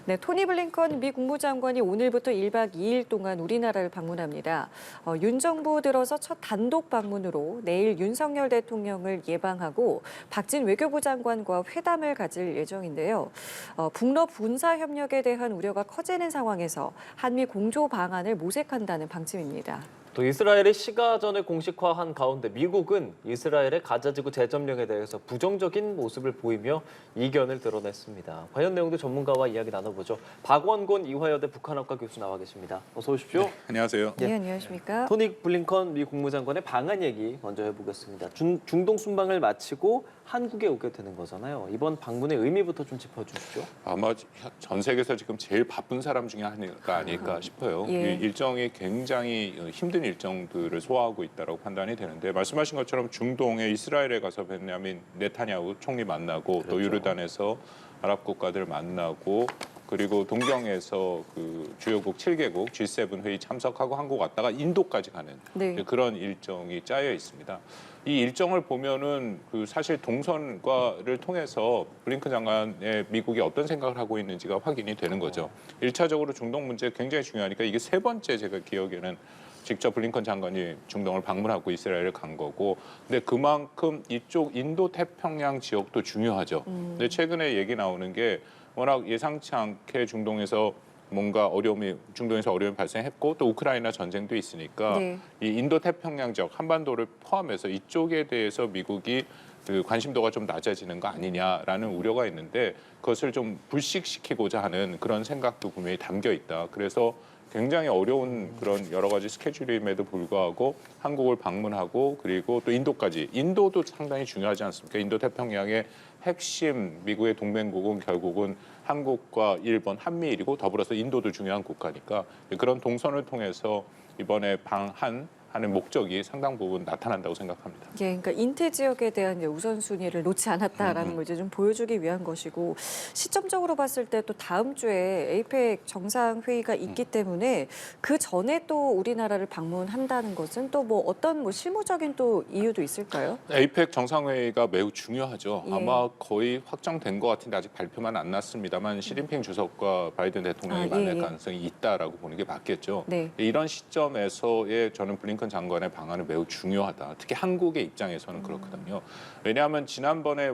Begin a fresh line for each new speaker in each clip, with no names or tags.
네, 토니 블링컨 미 국무장관이 오늘부터 1박 2일 동안 우리나라를 방문합니다. 윤 정부 들어서 첫 단독 방문으로 내일 윤석열 대통령을 예방하고 박진 외교부 장관과 회담을 가질 예정인데요. 북러 군사 협력에 대한 우려가 커지는 상황에서 한미 공조 방안을 모색한다는 방침입니다.
또 이스라엘이 시가전을 공식화한 가운데 미국은 이스라엘의 가자지구 재점령에 대해서 부정적인 모습을 보이며 이견을 드러냈습니다. 관련 내용도 전문가와 이야기 나눠보죠. 박원곤 이화여대 북한학과 교수 나와 계십니다. 어서 오십시오.
네, 안녕하세요.
네, 안녕하십니까?
토니 블링컨 미 국무장관의 방한 얘기 먼저 해보겠습니다. 중동 순방을 마치고 한국에 오게 되는 거잖아요. 이번 방문의 의미부터 좀 짚어주시죠.
아마 전 세계에서 지금 제일 바쁜 사람 중에 하나가 아닐까 싶어요.
예.
이 일정이 굉장히 힘든 일정들을 소화하고 있다고 판단이 되는데 말씀하신 것처럼 중동에 이스라엘에 가서 베냐민 네타냐후 총리 만나고 또
그렇죠.
요르단에서 아랍 국가들 만나고 그리고 동경에서 그 주요국 7개국 G7 회의 참석하고 한국 왔다가 인도까지 가는
네.
그런 일정이 짜여 있습니다. 이 일정을 보면은 그 사실 동선과를 통해서 블링컨 장관의 미국이 어떤 생각을 하고 있는지가 확인이 되는 거죠. 1차적으로 중동 문제 굉장히 중요하니까 이게 세 번째 제가 기억에는 직접 블링컨 장관이 중동을 방문하고 이스라엘을 간 거고, 근데 그만큼 이쪽 인도 태평양 지역도 중요하죠. 근데 최근에 얘기 나오는 게 워낙 예상치 않게 중동에서 어려움이 발생했고 또 우크라이나 전쟁도 있으니까
네.
이 인도 태평양 지역 한반도를 포함해서 이쪽에 대해서 미국이 그 관심도가 좀 낮아지는 거 아니냐라는 우려가 있는데 그것을 좀 불식시키고자 하는 그런 생각도 분명히 담겨 있다. 그래서 굉장히 어려운 그런 여러 가지 스케줄임에도 불구하고 한국을 방문하고 그리고 또 인도까지. 인도도 상당히 중요하지 않습니까? 인도 태평양의 핵심 미국의 동맹국은 결국은 한국과 일본, 한미일이고 더불어서 인도도 중요한 국가니까 그런 동선을 통해서 이번에 방한하는 목적이 상당 부분 나타난다고 생각합니다.
예, 그러니까 인태 지역에 대한 이제 우선순위를 놓지 않았다라는 걸 이제 좀 보여주기 위한 것이고 시점적으로 봤을 때 또 다음 주에 에이펙 정상회의가 있기 때문에 그 전에 또 우리나라를 방문한다는 것은 또 뭐 어떤 뭐 실무적인 또 이유도 있을까요?
에이펙 정상회의가 매우 중요하죠.
예.
아마 거의 확정된 것 같은데 아직 발표만 안 났습니다만 시진핑 주석과 바이든 대통령이 만날
예.
가능성이 있다라고 보는 게 맞겠죠.
네.
이런 시점에서의 저는 블링컨 장관의 방안은 매우 중요하다. 특히 한국의 입장에서는 그렇거든요. 왜냐하면 지난번에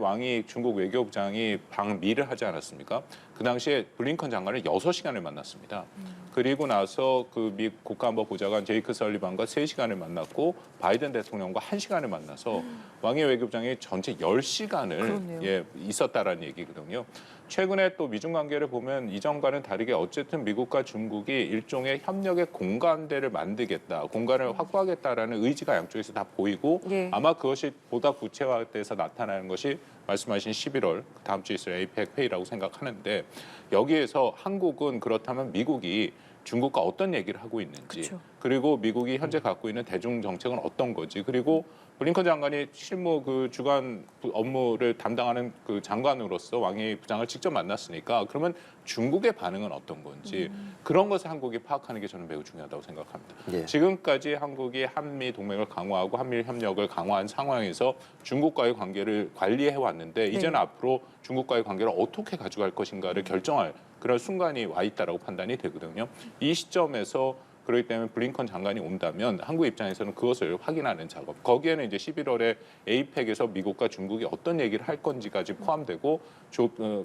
중국 외교부장이 방미를 하지 않았습니까? 그 당시에 블링컨 장관을 6시간을 만났습니다. 그리고 나서 그 미 국가안보보좌관 제이크 설리반과 3시간을 만났고 바이든 대통령과 1시간을 만나서 왕이 외교부장이 전체 10시간을
그렇네요.
있었다라는 얘기거든요. 최근에 또 미중 관계를 보면 이전과는 다르게 어쨌든 미국과 중국이 일종의 협력의 공간대를 만들겠다, 공간을 확보하겠다라는 의지가 양쪽에서 다 보이고
예.
아마 그것이 보다 구체화돼서 나타나는 것이 말씀하신 11월 다음 주에 있을 에이펙 회의라고 생각하는데 여기에서 한국은 그렇다면 미국이 중국과 어떤 얘기를 하고 있는지
그쵸.
그리고 미국이 현재 갖고 있는 대중 정책은 어떤 거지 그리고 블링컨 장관이 실무 그 주간 업무를 담당하는 그 장관으로서 왕이 부장을 직접 만났으니까 그러면 중국의 반응은 어떤 건지 그런 것을 한국이 파악하는 게 저는 매우 중요하다고 생각합니다.
예.
지금까지 한국이 한미 동맹을 강화하고 한미 협력을 강화한 상황에서 중국과의 관계를 관리해 왔는데 이제는 앞으로 중국과의 관계를 어떻게 가져갈 것인가를 결정할 그런 순간이 와 있다라고 판단이 되거든요. 이 시점에서 그렇기 때문에 블링컨 장관이 온다면 한국 입장에서는 그것을 확인하는 작업. 거기에는 이제 11월에 에이펙에서 미국과 중국이 어떤 얘기를 할 건지까지 포함되고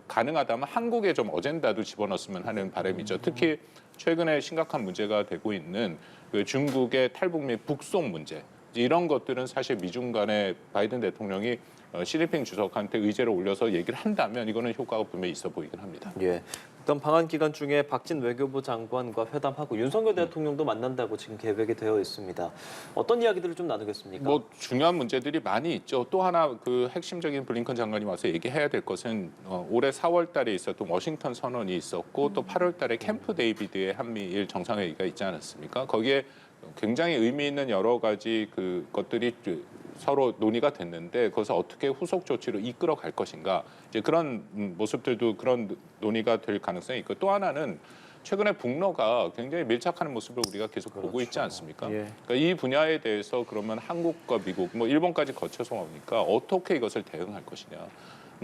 가능하다면 한국의 좀 어젠다도 집어넣었으면 하는 바람이죠. 특히 최근에 심각한 문제가 되고 있는 그 중국의 탈북 및 북송 문제. 이런 것들은 사실 미중 간에 바이든 대통령이 시진핑 주석한테 의제를 올려서 얘기를 한다면 이거는 효과가 분명히 있어 보이긴 합니다.
예. 일단 방한 기간 중에 박진 외교부 장관과 회담하고 윤석열 대통령도 만난다고 지금 계획이 되어 있습니다. 어떤 이야기들을 좀 나누겠습니까?
뭐 중요한 문제들이 많이 있죠. 또 하나 그 핵심적인 블링컨 장관이 와서 얘기해야 될 것은 올해 4월 달에 있었던 워싱턴 선언이 있었고 또 8월 달에 캠프 데이비드의 한미일 정상회의가 있지 않았습니까? 거기에 굉장히 의미 있는 여러 가지 것들이 서로 논의가 됐는데 그것을 어떻게 후속 조치로 이끌어 갈 것인가 이제 그런 모습들도 그런 논의가 될 가능성이 있고 또 하나는 최근에 북러가 굉장히 밀착하는 모습을 우리가 계속 보고 있지 않습니까?
예.
그러니까 이 분야에 대해서 그러면 한국과 미국, 뭐 일본까지 거쳐서 오니까 어떻게 이것을 대응할 것이냐.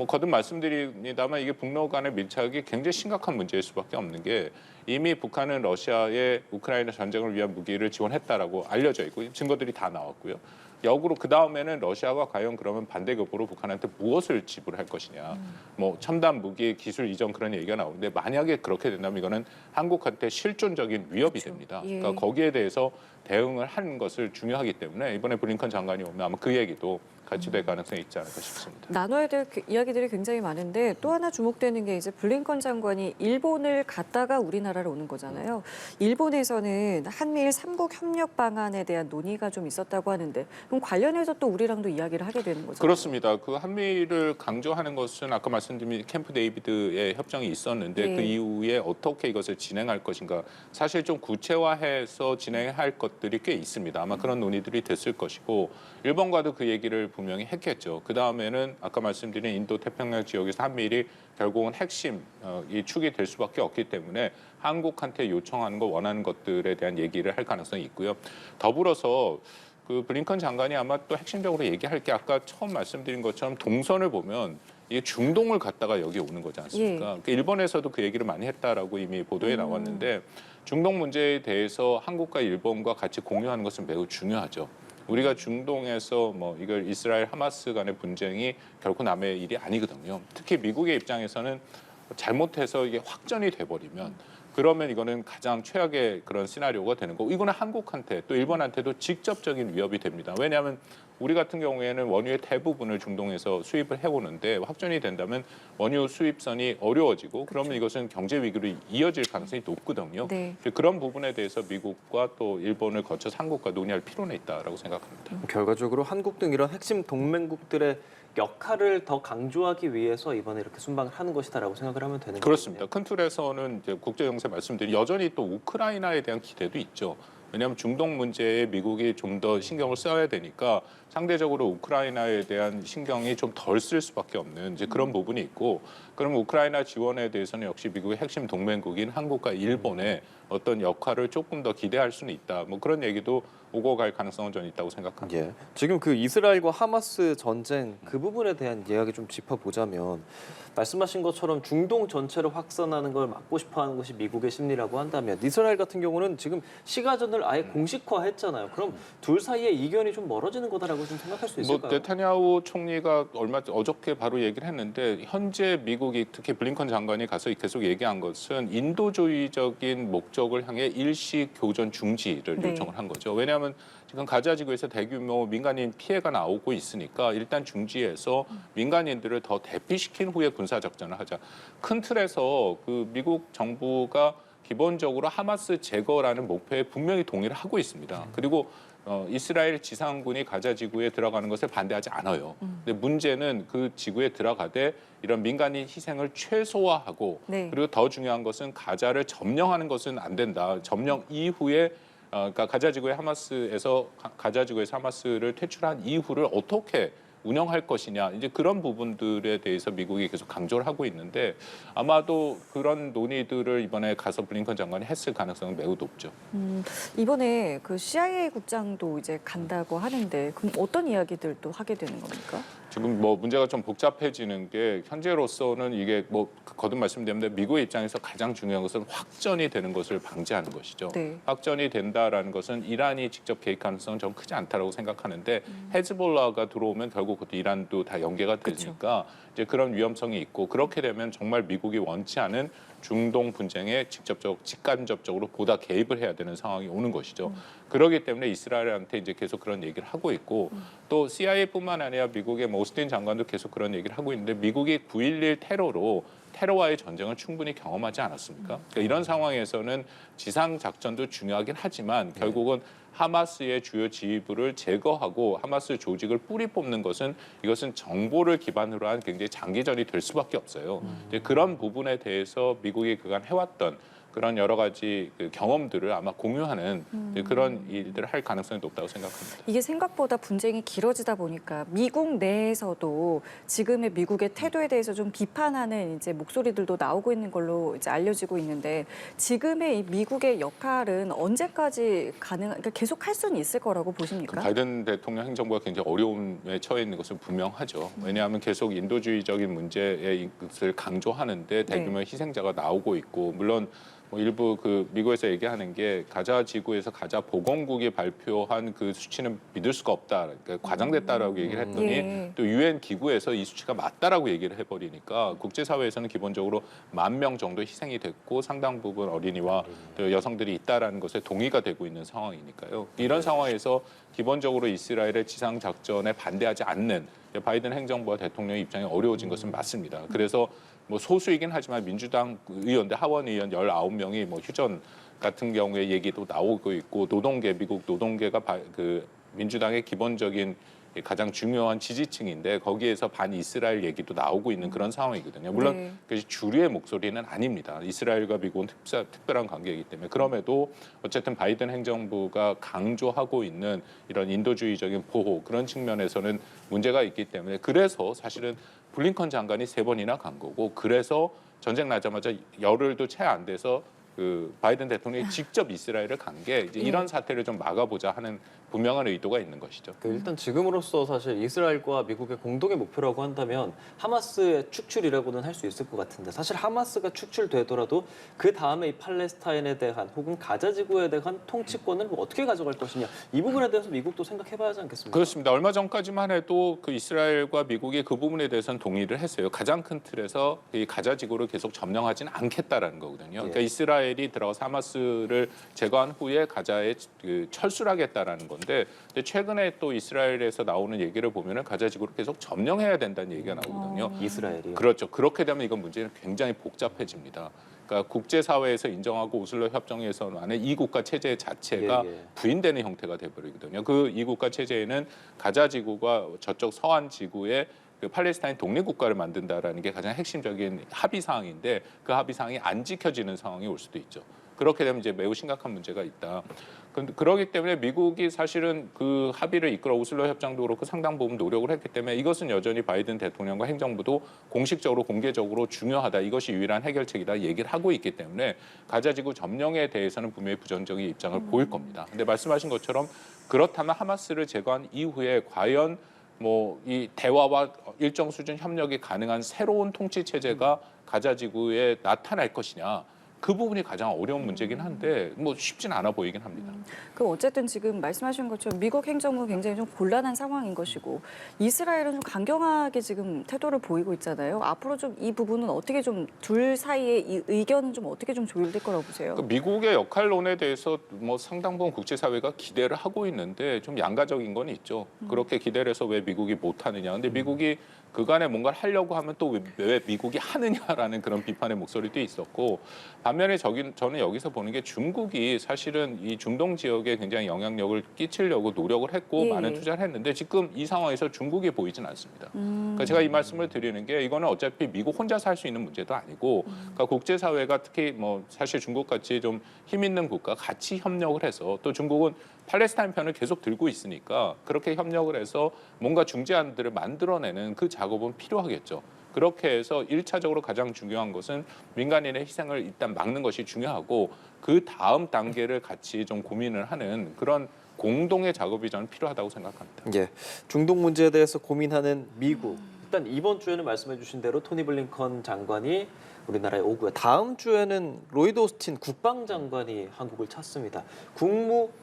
뭐 거듭 말씀드립니다만 이게 북러 간의 밀착이 굉장히 심각한 문제일 수밖에 없는 게 이미 북한은 러시아에 우크라이나 전쟁을 위한 무기를 지원했다라고 알려져 있고 증거들이 다 나왔고요. 역으로 그 다음에는 러시아가 과연 그러면 반대급부로 북한한테 무엇을 지불할 것이냐, 뭐 첨단 무기 기술 이전 그런 얘기가 나오는데 만약에 그렇게 된다면 이거는 한국한테 실존적인 위협이
그렇죠.
됩니다.
예.
그러니까 거기에 대해서 대응을 하는 것을 중요하기 때문에 이번에 블링컨 장관이 오면 아마 그 얘기도 같이 될 가능성이 있지 않을까 싶습니다.
나눠야 될 이야기들이 굉장히 많은데 또 하나 주목되는 게 이제 블링컨 장관이 일본을 갔다가 우리나라로 오는 거잖아요. 일본에서는 한미일 3국 협력 방안에 대한 논의가 좀 있었다고 하는데 그럼 관련해서 또 우리랑도 이야기를 하게 되는 거죠.
그렇습니다. 그 한미를 강조하는 것은 아까 말씀드린 캠프 데이비드의 협정이 있었는데
네.
그 이후에 어떻게 이것을 진행할 것인가 사실 좀 구체화해서 진행할 것들이 꽤 있습니다. 아마 그런 논의들이 됐을 것이고 일본과도 그 얘기를 분명히 했겠죠. 그 다음에는 아까 말씀드린 인도 태평양 지역에서 한미일이 결국은 핵심 이 축이 될 수밖에 없기 때문에 한국한테 요청하는 거 원하는 것들에 대한 얘기를 할 가능성이 있고요. 더불어서 그 블링컨 장관이 아마 또 핵심적으로 얘기할 게 아까 처음 말씀드린 것처럼 동선을 보면 이게 중동을 갔다가 여기 오는 거지 않습니까?
예.
그 일본에서도 그 얘기를 많이 했다라고 이미 보도에 나왔는데 중동 문제에 대해서 한국과 일본과 같이 공유하는 것은 매우 중요하죠. 우리가 중동에서 뭐 이걸 이스라엘 하마스 간의 분쟁이 결코 남의 일이 아니거든요. 특히 미국의 입장에서는 잘못해서 이게 확전이 돼버리면 그러면 이거는 가장 최악의 그런 시나리오가 되는 거고 이거는 한국한테 또 일본한테도 직접적인 위협이 됩니다. 왜냐하면 우리 같은 경우에는 원유의 대부분을 중동에서 수입을 해오는데 확전이 된다면 원유 수입선이 어려워지고 그러면 이것은 경제 위기로 이어질 가능성이 높거든요.
네.
그런 부분에 대해서 미국과 또 일본을 거쳐서 한국과 논의할 필요는 있다라고 생각합니다.
결과적으로 한국 등 이런 핵심 동맹국들의 역할을 더 강조하기 위해서 이번에 이렇게 순방을 하는 것이다라고 생각을 하면 되는
그렇습니다.
거군요.
큰 틀에서는 이제 국제 정세 말씀드린 여전히 또 우크라이나에 대한 기대도 있죠. 왜냐하면 중동 문제에 미국이 좀 더 신경을 써야 되니까 상대적으로 우크라이나에 대한 신경이 좀 덜 쓸 수밖에 없는 이제 그런 부분이 있고 그러면 우크라이나 지원에 대해서는 역시 미국의 핵심 동맹국인 한국과 일본의 어떤 역할을 조금 더 기대할 수는 있다. 뭐 그런 얘기도 오고 갈 가능성은 저는 있다고 생각합니다.
예. 지금 그 이스라엘과 하마스 전쟁 그 부분에 대한 이야기 좀 짚어보자면 말씀하신 것처럼 중동 전체를 확산하는 걸 막고 싶어하는 것이 미국의 심리라고 한다면 이스라엘 같은 경우는 지금 시가전을 아예 공식화했잖아요. 그럼 둘 사이의 이견이 좀 멀어지는 거다라고 좀 생각할 수
뭐
있을까요?
네타냐후 총리가 어저께 바로 얘기를 했는데 현재 미국이 특히 블링컨 장관이 가서 계속 얘기한 것은 인도주의적인 목적을 향해 일시 교전 중지를
네.
요청을 한 거죠. 왜냐하면 지금 가자 지구에서 대규모 민간인 피해가 나오고 있으니까 일단 중지해서 민간인들을 더 대피시킨 후에 군사 작전을 하자. 큰 틀에서 그 미국 정부가 기본적으로 하마스 제거라는 목표에 분명히 동의를 하고 있습니다. 그리고 이스라엘 지상군이 가자 지구에 들어가는 것을 반대하지 않아요. 근데 문제는 그 지구에 들어가되 이런 민간인 희생을 최소화하고
네.
그리고 더 중요한 것은 가자를 점령하는 것은 안 된다. 점령 이후에 그러니까 가자 지구의 가자 지구에서 하마스를 퇴출한 이후를 어떻게 운영할 것이냐 이제 그런 부분들에 대해서 미국이 계속 강조를 하고 있는데 아마도 그런 논의들을 이번에 가서 블링컨 장관이 했을 가능성은 매우 높죠.
이번에 그 CIA 국장도 이제 간다고 하는데 그럼 어떤 이야기들 또 하게 되는 겁니까?
지금 뭐 문제가 좀 복잡해지는 게 현재로서는 이게 뭐 거듭 말씀드렸는데 미국의 입장에서 가장 중요한 것은 확전이 되는 것을 방지하는 것이죠.
네.
확전이 된다라는 것은 이란이 직접 개입 가능성은 좀 크지 않다라고 생각하는데 헤즈볼라가 들어오면 결국 그것도 이란도 다 연계가 되니까 이제 그런 위험성이 있고 그렇게 되면 정말 미국이 원치 않은 중동 분쟁에 직간접적으로 보다 개입을 해야 되는 상황이 오는 것이죠. 그렇기 때문에 이스라엘한테 이제 계속 그런 얘기를 하고 있고 또 CIA뿐만 아니라 미국의 오스틴 장관도 계속 그런 얘기를 하고 있는데 미국이 9.11 테러로 테러와의 전쟁을 충분히 경험하지 않았습니까? 그러니까 이런 상황에서는 지상 작전도 중요하긴 하지만 결국은 하마스의 주요 지휘부를 제거하고 하마스 조직을 뿌리 뽑는 것은 이것은 정보를 기반으로 한 굉장히 장기전이 될 수밖에 없어요. 이제 그런 부분에 대해서 미국이 그간 해왔던 그런 여러 가지 그 경험들을 아마 공유하는 그런 일들을 할 가능성이 높다고 생각합니다.
이게 생각보다 분쟁이 길어지다 보니까 미국 내에서도 지금의 미국의 태도에 대해서 좀 비판하는 이제 목소리들도 나오고 있는 걸로 이제 알려지고 있는데 지금의 이 미국의 역할은 언제까지 그러니까 계속 할 수는 있을 거라고 보십니까?
바이든 대통령 행정부가 굉장히 어려움에 처해 있는 것은 분명하죠. 왜냐하면 계속 인도주의적인 문제의 것을 강조하는데 대규모의 희생자가 나오고 있고 물론 뭐 일부 그 미국에서 얘기하는 게 가자 지구에서 가자 보건국이 발표한 그 수치는 믿을 수가 없다, 그러니까 과장됐다라고 얘기를 했더니
예.
또 유엔 기구에서 이 수치가 맞다라고 얘기를 해버리니까 국제사회에서는 기본적으로 10,000명 정도 희생이 됐고 상당 부분 어린이와 또 여성들이 있다라는 것에 동의가 되고 있는 상황이니까요. 이런 상황에서 기본적으로 이스라엘의 지상 작전에 반대하지 않는 바이든 행정부와 대통령의 입장이 어려워진 것은 맞습니다. 그래서 뭐 소수이긴 하지만 민주당 의원들 하원 의원 19명이 뭐 휴전 같은 경우에 얘기도 나오고 있고 노동계 미국 노동계가 그 민주당의 기본적인 가장 중요한 지지층인데 거기에서 반이스라엘 얘기도 나오고 있는 그런 상황이거든요. 물론
네.
그것이 주류의 목소리는 아닙니다. 이스라엘과 미국은 특별한 관계이기 때문에 그럼에도 어쨌든 바이든 행정부가 강조하고 있는 이런 인도주의적인 보호 그런 측면에서는 문제가 있기 때문에 그래서 사실은 블링컨 장관이 3번이나 간 거고 그래서 전쟁 나자마자 열흘도 채 안 돼서 그 바이든 대통령이 직접 이스라엘을 간 게 이제 이런 사태를 좀 막아보자 하는 분명한 의도가 있는 것이죠.
일단 지금으로서 사실 이스라엘과 미국의 공동의 목표라고 한다면 하마스의 축출이라고는 할 수 있을 것 같은데 사실 하마스가 축출되더라도 그 다음에 이 팔레스타인에 대한 혹은 가자 지구에 대한 통치권을 뭐 어떻게 가져갈 것이냐 이 부분에 대해서 미국도 생각해봐야 하지 않겠습니까?
그렇습니다. 얼마 전까지만 해도 그 이스라엘과 미국이 그 부분에 대해서는 동의를 했어요. 가장 큰 틀에서 이 가자 지구를 계속 점령하지는 않겠다라는 거거든요. 그러니까 이스라엘이 들어가서 하마스를 제거한 후에 가자에 그 철수하겠다라는 건데 근데 최근에 또 이스라엘에서 나오는 얘기를 보면은 가자 지구를 계속 점령해야 된다는 얘기가 나오거든요.
이스라엘이
그렇죠. 그렇게 되면 이건 문제는 굉장히 복잡해집니다. 그러니까 국제사회에서 인정하고 오슬로 협정에서 하는 이 국가 체제 자체가 부인되는 형태가 돼버리거든요. 그 이 국가 체제에는 가자 지구가 저쪽 서한 지구에 그 팔레스타인 독립국가를 만든다라는 게 가장 핵심적인 합의 사항인데 그 합의 사항이 안 지켜지는 상황이 올 수도 있죠. 그렇게 되면 이제 매우 심각한 문제가 있다. 그렇기 때문에 미국이 사실은 그 합의를 이끌어 오슬로 협정도 그렇고 상당 부분 노력을 했기 때문에 이것은 여전히 바이든 대통령과 행정부도 공식적으로 공개적으로 중요하다. 이것이 유일한 해결책이다 얘기를 하고 있기 때문에 가자지구 점령에 대해서는 분명히 부정적인 입장을 보일 겁니다. 근데 말씀하신 것처럼 그렇다면 하마스를 제거한 이후에 과연 뭐 이 대화와 일정 수준 협력이 가능한 새로운 통치 체제가 가자 지구에 나타날 것이냐. 그 부분이 가장 어려운 문제긴 한데 뭐 쉽진 않아 보이긴 합니다.
그럼 어쨌든 지금 말씀하신 것처럼 미국 행정부는 굉장히 좀 곤란한 상황인 것이고 이스라엘은 좀 강경하게 지금 태도를 보이고 있잖아요. 앞으로 좀 이 부분은 어떻게 좀 둘 사이의 이 의견은 좀 어떻게 좀 조율될 거라고 보세요?
그 미국의 역할론에 대해서 뭐 상당 부분 국제사회가 기대를 하고 있는데 좀 양가적인 건 있죠. 그렇게 기대를 해서 왜 미국이 못하느냐. 근데 미국이 그간에 뭔가를 하려고 하면 또 왜 미국이 하느냐라는 그런 비판의 목소리도 있었고 반면에 저는 여기서 보는 게 중국이 사실은 이 중동 지역에 굉장히 영향력을 끼치려고 노력을 했고 많은 투자를 했는데 지금 이 상황에서 중국이 보이진 않습니다. 그러니까 제가 이 말씀을 드리는 게 이거는 어차피 미국 혼자서 할 수 있는 문제도 아니고 그러니까 국제사회가 특히 뭐 사실 중국같이 좀 힘 있는 국가 같이 협력을 해서 또 중국은 팔레스타인 편을 계속 들고 있으니까 그렇게 협력을 해서 뭔가 중재안들을 만들어내는 그 작업은 필요하겠죠. 그렇게 해서 1차적으로 가장 중요한 것은 민간인의 희생을 일단 막는 것이 중요하고 그 다음 단계를 같이 좀 고민을 하는 그런 공동의 작업이 저는 필요하다고 생각합니다.
예, 중동 문제에 대해서 고민하는 미국. 일단 이번 주에는 말씀해주신 대로 토니 블링컨 장관이 우리나라에 오고요. 다음 주에는 로이드 오스틴 국방장관이 한국을 찾습니다.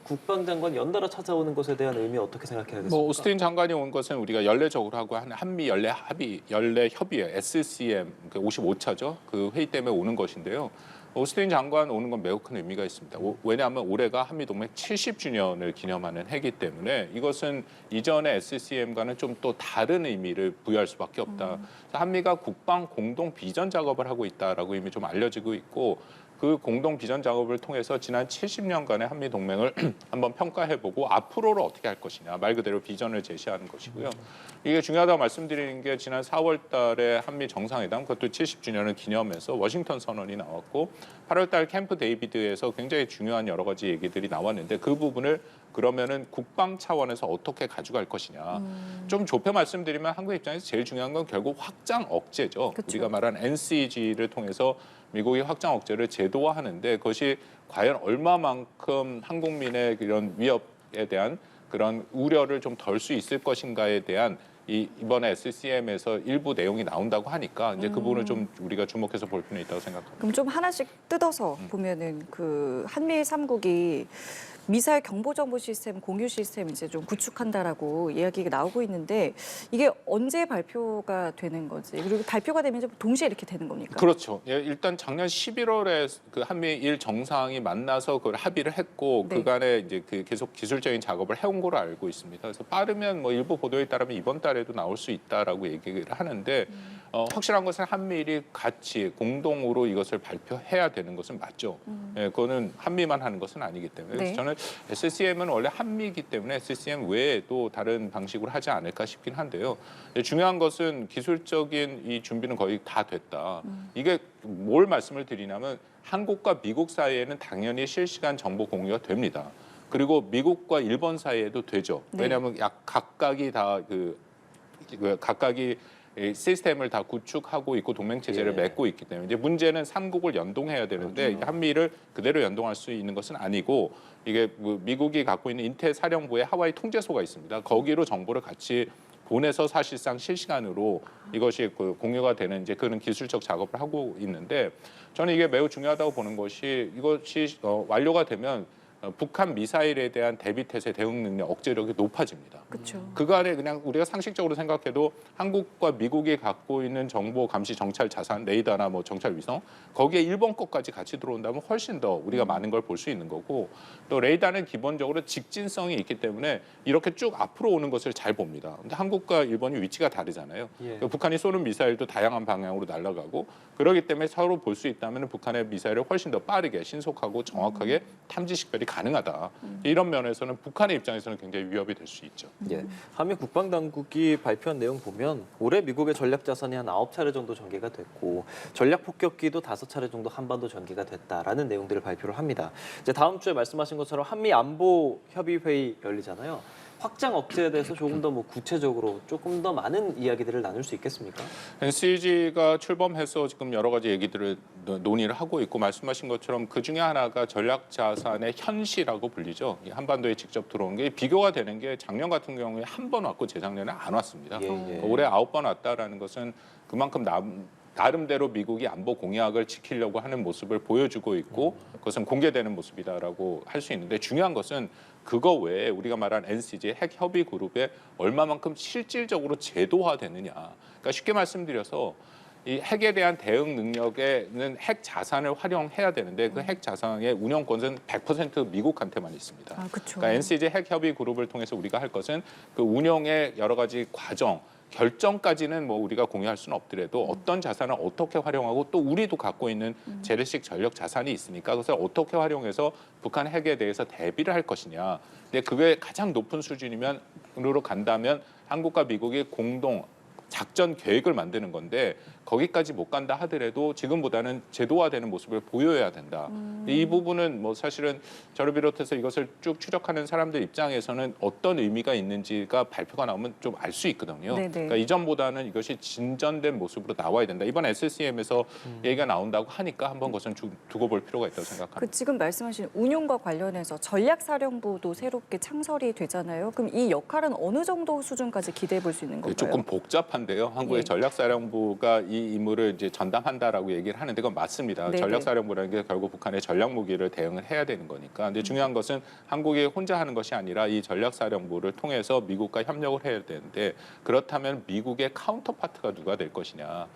국방장관 연달아 찾아오는 것에 대한 의미 어떻게 생각해야겠습니까?
뭐 오스틴 장관이 온 것은 우리가 연례적으로 하고 하는 한미 연례 협의회 SCM 55차죠. 그 회의 때문에 오는 것인데요. 오스틴 장관 오는 건 매우 큰 의미가 있습니다. 왜냐하면 올해가 한미동맹 70주년을 기념하는 해이기 때문에 이것은 이전의 SCM과는 좀 또 다른 의미를 부여할 수밖에 없다. 한미가 국방 공동 비전 작업을 하고 있다라고 이미 좀 알려지고 있고 그 공동 비전 작업을 통해서 지난 70년간의 한미 동맹을 한번 평가해보고 앞으로를 어떻게 할 것이냐, 말 그대로 비전을 제시하는 것이고요. 이게 중요하다고 말씀드리는 게 지난 4월 달에 한미 정상회담, 그것도 70주년을 기념해서 워싱턴 선언이 나왔고 8월 달 캠프 데이비드에서 굉장히 중요한 여러 가지 얘기들이 나왔는데 그 부분을 그러면은 국방 차원에서 어떻게 가져갈 것이냐. 좀 좁혀 말씀드리면 한국 입장에서 제일 중요한 건 결국 확장 억제죠.
그쵸.
우리가 말한 NCG를 통해서 미국이 확장 억제를 제도화하는데 그것이 과연 얼마만큼 한국민의 이런 위협에 대한 그런 우려를 좀 덜 수 있을 것인가에 대한 이번에 SCM에서 일부 내용이 나온다고 하니까 이제 그 부분을 좀 우리가 주목해서 볼 필요는 있다고 생각합니다.
그럼 좀 하나씩 뜯어서 보면은 그 한미 3국이 미사일 경보 정보 시스템 공유 시스템 이제 좀 구축한다라고 이야기가 나오고 있는데 이게 언제 발표가 되는 거지? 그리고 발표가 되면 이제 동시에 이렇게 되는 겁니까?
그렇죠. 예, 일단 작년 11월에 그 한미일 정상이 만나서 그걸 합의를 했고
네.
그간에 이제 그 계속 기술적인 작업을 해온 걸로 알고 있습니다. 그래서 빠르면 뭐 일부 보도에 따르면 이번 달에도 나올 수 있다라고 얘기를 하는데 확실한 것은 한미일이 같이 공동으로 이것을 발표해야 되는 것은 맞죠. 예, 그거는 한미만 하는 것은 아니기 때문에 그래서
네.
저는 SCM은 원래 한미이기 때문에 SCM 외에도 다른 방식으로 하지 않을까 싶긴 한데요. 중요한 것은 기술적인 이 준비는 거의 다 됐다. 이게 뭘 말씀을 드리냐면 한국과 미국 사이에는 당연히 실시간 정보 공유가 됩니다. 그리고 미국과 일본 사이에도 되죠.
네.
왜냐하면 각각이 다 각각이 이 시스템을 다 구축하고 있고 동맹 체제를
예.
맺고 있기 때문에 이제 문제는 3국을 연동해야 되는데
그렇죠.
한미를 그대로 연동할 수 있는 것은 아니고 이게 뭐 미국이 갖고 있는 인텔 사령부의 하와이 통제소가 있습니다. 거기로 정보를 같이 보내서 사실상 실시간으로 이것이 그 공유가 되는 이제 그런 기술적 작업을 하고 있는데 저는 이게 매우 중요하다고 보는 것이 이것이 완료가 되면 북한 미사일에 대한 대비 태세 대응 능력 억제력이 높아집니다.
그렇죠.
그간에 그냥 우리가 상식적으로 생각해도 한국과 미국이 갖고 있는 정보 감시 정찰 자산 레이더나 뭐 정찰 위성 거기에 일본 것까지 같이 들어온다면 훨씬 더 우리가 많은 걸 볼 수 있는 거고 또 레이더는 기본적으로 직진성이 있기 때문에 이렇게 쭉 앞으로 오는 것을 잘 봅니다. 근데 한국과 일본이 위치가 다르잖아요.
예.
북한이 쏘는 미사일도 다양한 방향으로 날아가고 그렇기 때문에 서로 볼 수 있다면 북한의 미사일을 훨씬 더 빠르게 신속하고 정확하게 탐지 식별이 가능하다. 이런 면에서는 북한의 입장에서는 굉장히 위협이 될 수 있죠.
예, 한미 국방당국이 발표한 내용 보면 올해 미국의 전략 자산이 한 9차례 정도 전개가 됐고 전략 폭격기도 5차례 정도 한반도 전개가 됐다라는 내용들을 발표를 합니다. 이제 다음 주에 말씀하신 것처럼 한미 안보 협의 회의 열리잖아요. 확장 억제에 대해서 조금 더 뭐 구체적으로 조금 더 많은 이야기들을 나눌 수 있겠습니까?
NCG가 출범해서 지금 여러 가지 얘기들을 논의를 하고 있고 말씀하신 것처럼 그 중에 하나가 전략 자산의 현시라고 불리죠. 이 한반도에 직접 들어온 게 비교가 되는 게 작년 같은 경우에 한 번 왔고 재작년에 안 왔습니다.
예.
올해 9번 왔다라는 것은 그만큼 나름대로 미국이 안보 공약을 지키려고 하는 모습을 보여주고 있고 그것은 공개되는 모습이다라고 할 수 있는데 중요한 것은 그거 외에 우리가 말한 NCG 핵 협의 그룹에 얼마만큼 실질적으로 제도화되느냐. 그러니까 쉽게 말씀드려서 이 핵에 대한 대응 능력에는 핵 자산을 활용해야 되는데 그 핵 자산의 운영권은 100% 미국한테만 있습니다.
아, 그렇죠.
그러니까 NCG 핵 협의 그룹을 통해서 우리가 할 것은 그 운영의 여러 가지 과정 결정까지는 뭐 우리가 공유할 수는 없더라도 어떤 자산을 어떻게 활용하고 또 우리도 갖고 있는 재래식 전력 자산이 있으니까 그것을 어떻게 활용해서 북한 핵에 대해서 대비를 할 것이냐. 근데 그게 가장 높은 수준이면으로 간다면 한국과 미국이 공동 작전 계획을 만드는 건데 거기까지 못 간다 하더라도 지금보다는 제도화되는 모습을 보여야 된다. 이 부분은 뭐 사실은 저를 비롯해서 이것을 쭉 추적하는 사람들 입장에서는 어떤 의미가 있는지가 발표가 나오면 좀 알 수 있거든요.
네네.
그러니까 이전보다는 이것이 진전된 모습으로 나와야 된다. 이번 SCM에서 얘기가 나온다고 하니까 한번 그것은 두고 볼 필요가 있다고 생각합니다.
그 지금 말씀하신 운용과 관련해서 전략사령부도 새롭게 창설이 되잖아요. 그럼 이 역할은 어느 정도 수준까지 기대해 볼 수 있는 건가요?
조금 복잡한데요. 한국의
예.
전략사령부가 이 임무를 이제 전담한다라고 얘기를 하는데 그건 맞습니다.
네네.
전략사령부라는 게 결국 북한의 전략 무기를 대응을 해야 되는 거니까. 근데 중요한 것은 한국이 혼자 하는 것이 아니라 이 전략사령부를 통해서 미국과 협력을 해야 되는데 그렇다면 미국의 카운터파트가 누가 될 것이냐.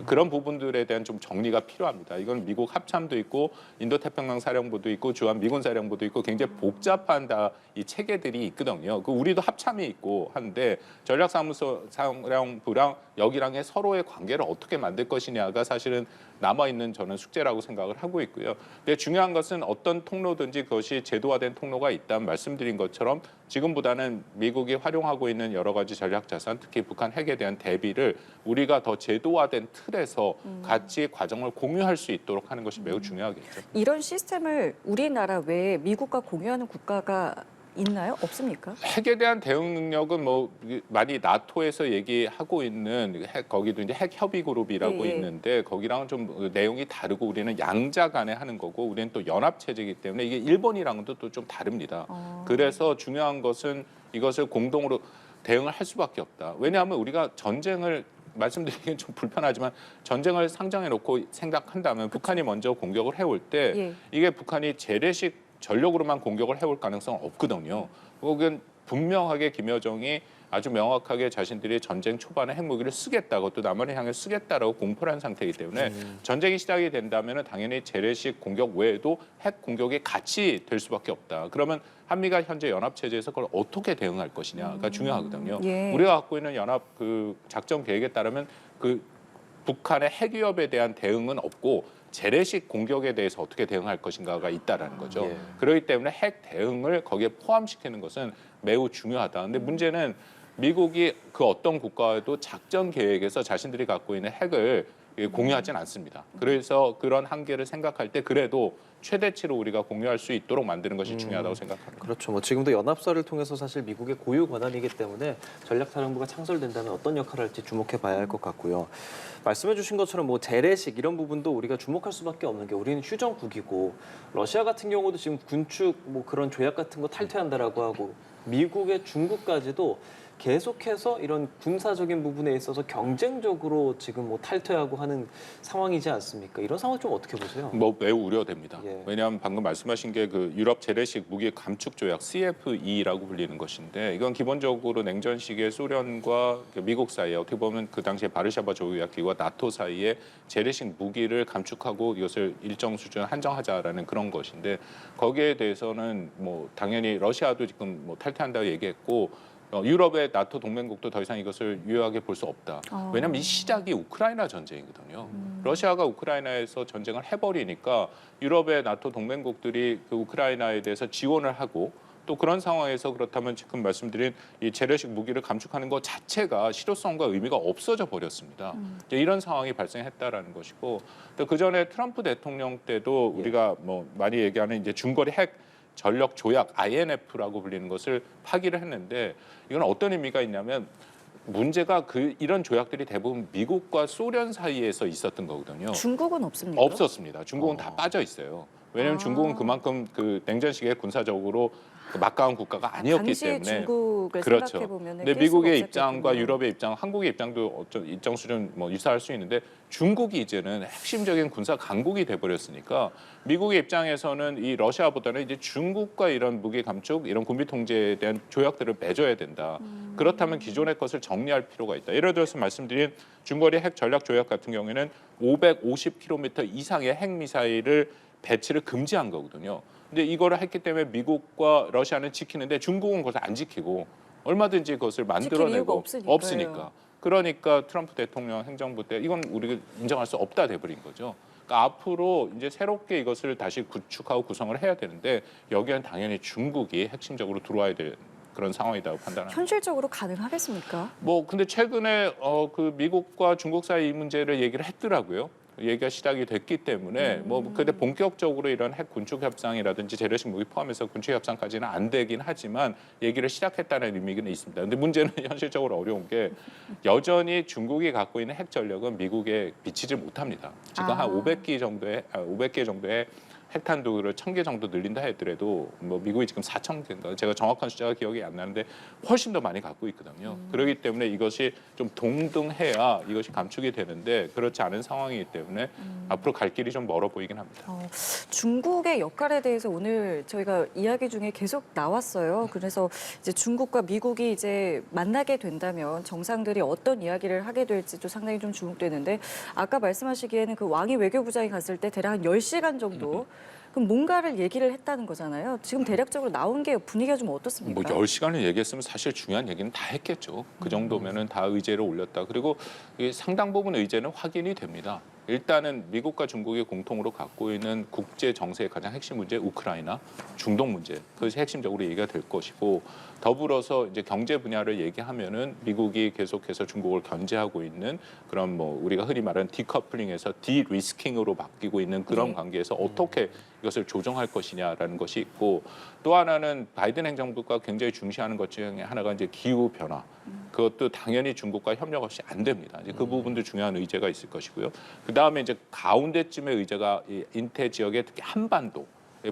그런 부분들에 대한 좀 정리가 필요합니다. 이건 미국 합참도 있고 인도태평양 사령부도 있고 주한 미군 사령부도 있고 굉장히 복잡한 이 체계들이 있거든요. 그 우리도 합참이 있고 한데 전략사무소 사령부랑 여기랑의 서로의 관계를 어떻게 어떻게 만들 것이냐가 사실은 남아있는 저는 숙제라고 생각을 하고 있고요. 근데 중요한 것은 어떤 통로든지 그것이 제도화된 통로가 있다면 말씀드린 것처럼 지금보다는 미국이 활용하고 있는 여러 가지 전략 자산, 특히 북한 핵에 대한 대비를 우리가 더 제도화된 틀에서 같이 과정을 공유할 수 있도록 하는 것이 매우 중요하겠죠.
이런 시스템을 우리나라 외에 미국과 공유하는 국가가 있나요? 없습니까?
핵에 대한 대응 능력은 뭐 많이 나토에서 얘기하고 있는 거기도 이제 핵 협의 그룹이라고
예, 예.
있는데 거기랑은 좀 내용이 다르고 우리는 양자 간에 하는 거고 우리는 또 연합 체제이기 때문에 이게 일본이랑은 또 좀 다릅니다. 그래서 중요한 것은 이것을 공동으로 대응을 할 수밖에 없다. 왜냐하면 우리가 전쟁을 말씀드리기는 좀 불편하지만 전쟁을 상정해 놓고 생각한다면 북한이 먼저 공격을 해올 때
예.
이게 북한이 재래식 전력으로만 공격을 해올 가능성은 없거든요. 혹은 분명하게 김여정이 아주 명확하게 자신들이 전쟁 초반에 핵무기를 쓰겠다고 또 남한을 향해 쓰겠다라고 공포를 한 상태이기 때문에 전쟁이 시작이 된다면 당연히 재래식 공격 외에도 핵 공격이 같이 될 수밖에 없다. 그러면 한미가 현재 연합 체제에서 그걸 어떻게 대응할 것이냐가 중요하거든요.
예.
우리가 갖고 있는 연합 그 작전 계획에 따르면 그 북한의 핵 위협에 대한 대응은 없고 재래식 공격에 대해서 어떻게 대응할 것인가가 있다라는 거죠.
예.
그렇기 때문에 핵 대응을 거기에 포함시키는 것은 매우 중요하다. 근데 문제는 미국이 그 어떤 국가에도 작전 계획에서 자신들이 갖고 있는 핵을 공유하지는 않습니다. 그래서 그런 한계를 생각할 때 그래도 최대치로 우리가 공유할 수 있도록 만드는 것이 중요하다고 생각합니다.
그렇죠. 뭐 지금도 연합사를 통해서 사실 미국의 고유 권한이기 때문에 전략사령부가 창설된다면 어떤 역할을 할지 주목해 봐야 할 것 같고요. 말씀해 주신 것처럼 뭐 재래식 이런 부분도 우리가 주목할 수밖에 없는 게 우리는 휴전국이고 러시아 같은 경우도 지금 군축 뭐 그런 조약 같은 거 탈퇴한다라고 하고 미국의 중국까지도 계속해서 이런 군사적인 부분에 있어서 경쟁적으로 지금 뭐 탈퇴하고 하는 상황이지 않습니까? 이런 상황 좀 어떻게 보세요?
뭐 매우 우려됩니다.
예.
왜냐하면 방금 말씀하신 게 그 유럽 재래식 무기 감축 조약 CFE라고 불리는 것인데 이건 기본적으로 냉전 시기에 소련과 미국 사이에 어떻게 보면 그 당시에 바르샤바 조약기구와 나토 사이에 재래식 무기를 감축하고 이것을 일정 수준 한정하자라는 그런 것인데 거기에 대해서는 뭐 당연히 러시아도 지금 뭐 탈퇴한다고 얘기했고 유럽의 나토 동맹국도 더 이상 이것을 유효하게 볼 수 없다. 왜냐하면 이 시작이 우크라이나 전쟁이거든요. 러시아가 우크라이나에서 전쟁을 해버리니까 유럽의 나토 동맹국들이 그 우크라이나에 대해서 지원을 하고 또 그런 상황에서 그렇다면 지금 말씀드린 이 재래식 무기를 감축하는 것 자체가 실효성과 의미가 없어져 버렸습니다. 이제 이런 상황이 발생했다라는 것이고 또 그 전에 트럼프 대통령 때도 우리가 뭐 많이 얘기하는 이제 중거리 핵 전력 조약 INF라고 불리는 것을 파기를 했는데 이건 어떤 의미가 있냐면 문제가 이런 조약들이 대부분 미국과 소련 사이에서 있었던 거거든요.
중국은 없습니까?
없었습니다. 중국은 다 빠져 있어요. 왜냐하면 중국은 그만큼 그 냉전 시기에 군사적으로 막강한 국가가 아니었기
당시
때문에
중국을
그렇죠.
생각해 보면
근데 미국의 입장과 유럽의 입장, 한국의 입장도 일정 수준 뭐 유사할 수 있는데 중국이 이제는 핵심적인 군사 강국이 돼버렸으니까 미국의 입장에서는 이 러시아보다는 이제 중국과 이런 무기 감축, 이런 군비 통제에 대한 조약들을 맺어야 된다. 그렇다면 기존의 것을 정리할 필요가 있다. 예를 들어서 말씀드린 중거리 핵 전략 조약 같은 경우에는 550km 이상의 핵 미사일을 배치를 금지한 거거든요. 근데 이거를 했기 때문에 미국과 러시아는 지키는데 중국은 그것을 안 지키고 얼마든지 그것을 만들어내고 없으니까. 그러니까 트럼프 대통령 행정부 때 이건 우리가 인정할 수 없다 돼버린 거죠. 그러니까 앞으로 이제 새롭게 이것을 다시 구축하고 구성을 해야 되는데 여기에는 당연히 중국이 핵심적으로 들어와야 될 그런 상황이라고 판단합니다.
현실적으로 가능하겠습니까?
뭐 근데 최근에 그 미국과 중국 사이 이 문제를 얘기를 했더라고요. 얘기가 시작이 됐기 때문에 뭐 근데 본격적으로 이런 핵 군축 협상이라든지 재래식 무기 포함해서 군축 협상까지는 안 되긴 하지만 얘기를 시작했다는 의미는 있습니다. 근데 문제는 현실적으로 어려운 게 여전히 중국이 갖고 있는 핵 전력은 미국에 미치지 못합니다. 지금 한 500개 정도의 핵탄두를 1000개 정도 늘린다 하더라도 뭐 미국이 지금 4000개인가 제가 정확한 숫자가 기억이 안 나는데 훨씬 더 많이 갖고 있거든요. 그렇기 때문에 이것이 좀 동등해야 이것이 감축이 되는데 그렇지 않은 상황이기 때문에 앞으로 갈 길이 좀 멀어 보이긴 합니다.
중국의 역할에 대해서 오늘 저희가 이야기 중에 계속 나왔어요. 그래서 이제 중국과 미국이 이제 만나게 된다면 정상들이 어떤 이야기를 하게 될지도 상당히 좀 주목되는데 아까 말씀하시기에는 그 왕이 외교부장이 갔을 때 대략 한 10시간 정도 그럼 뭔가를 얘기를 했다는 거잖아요. 지금 대략적으로 나온 게 분위기가 좀 어떻습니까?
뭐 10시간을 얘기했으면 사실 중요한 얘기는 다 했겠죠. 그 정도면은 다 의제를 올렸다. 그리고 이 상당 부분 의제는 확인이 됩니다. 일단은 미국과 중국이 공통으로 갖고 있는 국제 정세의 가장 핵심 문제 우크라이나, 중동 문제. 그것이 핵심적으로 얘기가 될 것이고 더불어서 이제 경제 분야를 얘기하면은 미국이 계속해서 중국을 견제하고 있는 그런 뭐 우리가 흔히 말하는 디커플링에서 디리스킹으로 바뀌고 있는 그런
네.
관계에서 어떻게 이것을 조정할 것이냐라는 것이 있고 또 하나는 바이든 행정부가 굉장히 중시하는 것 중에 하나가 이제 기후 변화. 그것도 당연히 중국과 협력 없이 안 됩니다. 이제 그 부분도 중요한 의제가 있을 것이고요. 그 다음에 이제 가운데쯤의 의제가 이 인태 지역의 특히 한반도,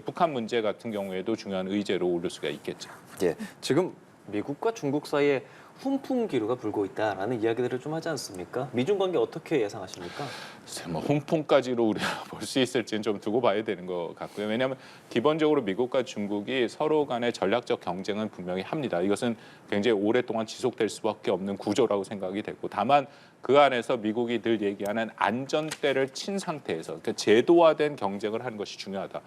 북한 문제 같은 경우에도 중요한 의제로 오를 수가 있겠죠.
예, 지금 미국과 중국 사이에 훈풍 기류가 불고 있다라는 이야기들을 좀 하지 않습니까? 미중 관계 어떻게 예상하십니까?
글쎄, 뭐 훈풍까지로 우리가 볼 수 있을지는 좀 두고 봐야 되는 것 같고요. 왜냐하면 기본적으로 미국과 중국이 서로 간의 전략적 경쟁은 분명히 합니다. 이것은 굉장히 오랫동안 지속될 수밖에 없는 구조라고 생각이 됐고 다만 그 안에서 미국이 늘 얘기하는 안전대를 친 상태에서 그러니까 제도화된 경쟁을 하는 것이 중요하다.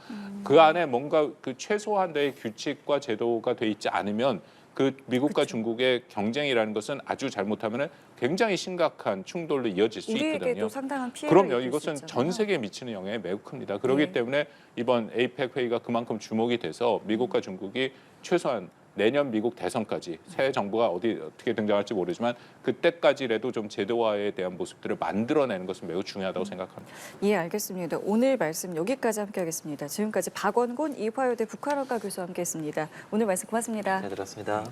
그 안에 뭔가 그 최소한도의 규칙과 제도가 돼 있지 않으면 그 미국과
그쵸.
중국의 경쟁이라는 것은 아주 잘못하면 굉장히 심각한 충돌로 이어질 수 있거든요.
우리에게도 상당한 피해가
그럼요.
있을 수
이것은
있잖아요.
전 세계에 미치는 영향이 매우 큽니다. 그렇기
네.
때문에 이번 에이펙 회의가 그만큼 주목이 돼서 미국과 중국이 최소한 내년 미국 대선까지 새 정부가 어떻게 등장할지 모르지만 그때까지라도 좀 제도화에 대한 모습들을 만들어내는 것은 매우 중요하다고 생각합니다.
예, 알겠습니다. 오늘 말씀 여기까지 함께하겠습니다. 지금까지 박원곤 이화여대 북한어과 교수와 함께했습니다. 오늘 말씀 고맙습니다.
잘 들었습니다.